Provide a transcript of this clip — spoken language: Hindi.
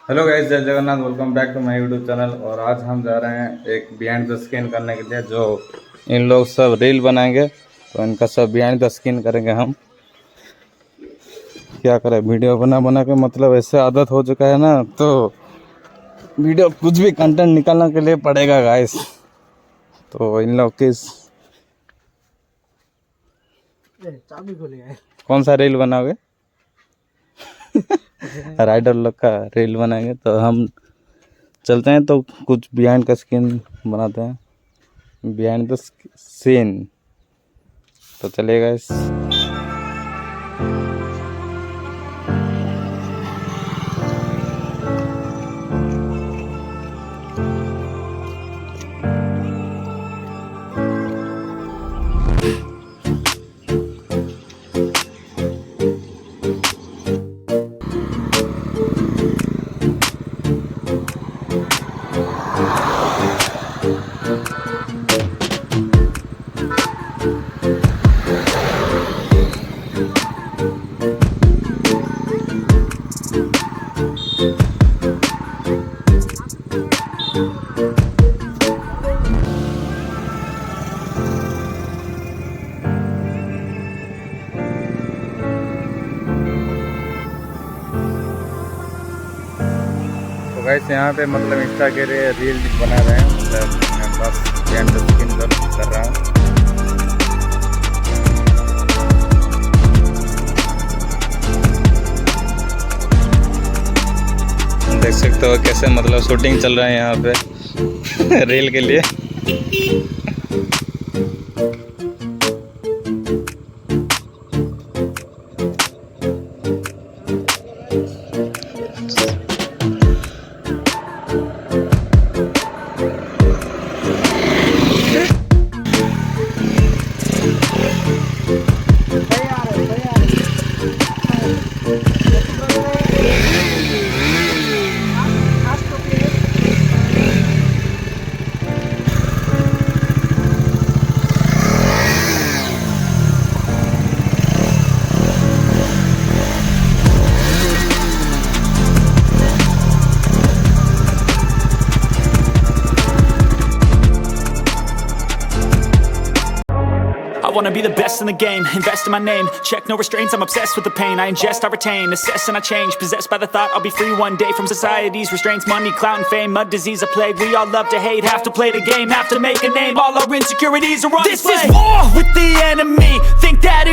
हेलो गाइस, जय Jagannath. Welcome back to my YouTube channel. और आज हम जा रहे हैं एक बिहाइंड द स्क्रीन करने के लिए। जो इन लोग सब रील बनाएंगे तो इनका सब बिहाइंड द स्क्रीन करेंगे हम। क्या करें, वीडियो बना बना के मतलब ऐसे आदत हो चुका है ना, तो वीडियो कुछ भी कंटेंट निकालने के लिए पड़ेगा गाइस। तो इन लोग किस कौन सा रील बनाओगे? राइडर लोग का रील बनाएंगे तो हम चलते हैं, तो कुछ बिहाइंड का स्क्रीन बनाते हैं, बिहाइंड द सीन। तो चलेगा इस गाइस यहाँ पे मतलब इंस्टा के लिए रील बना रहे हैं। मतलब मैं बस बिहाइंड द स्क्रीन कर रहा हूँ। देख सकते हो कैसे मतलब शूटिंग चल रहा है यहाँ पे रील के लिए। I wanna be the best in the game, invest in my name, check no restraints, I'm obsessed with the pain, I ingest, I retain, assess and I change, possessed by the thought I'll be free one day from society's restraints, money, clout and fame, a disease, a plague, we all love to hate, have to play the game, have to make a name, all our insecurities are on display. This is war with the enemy, think that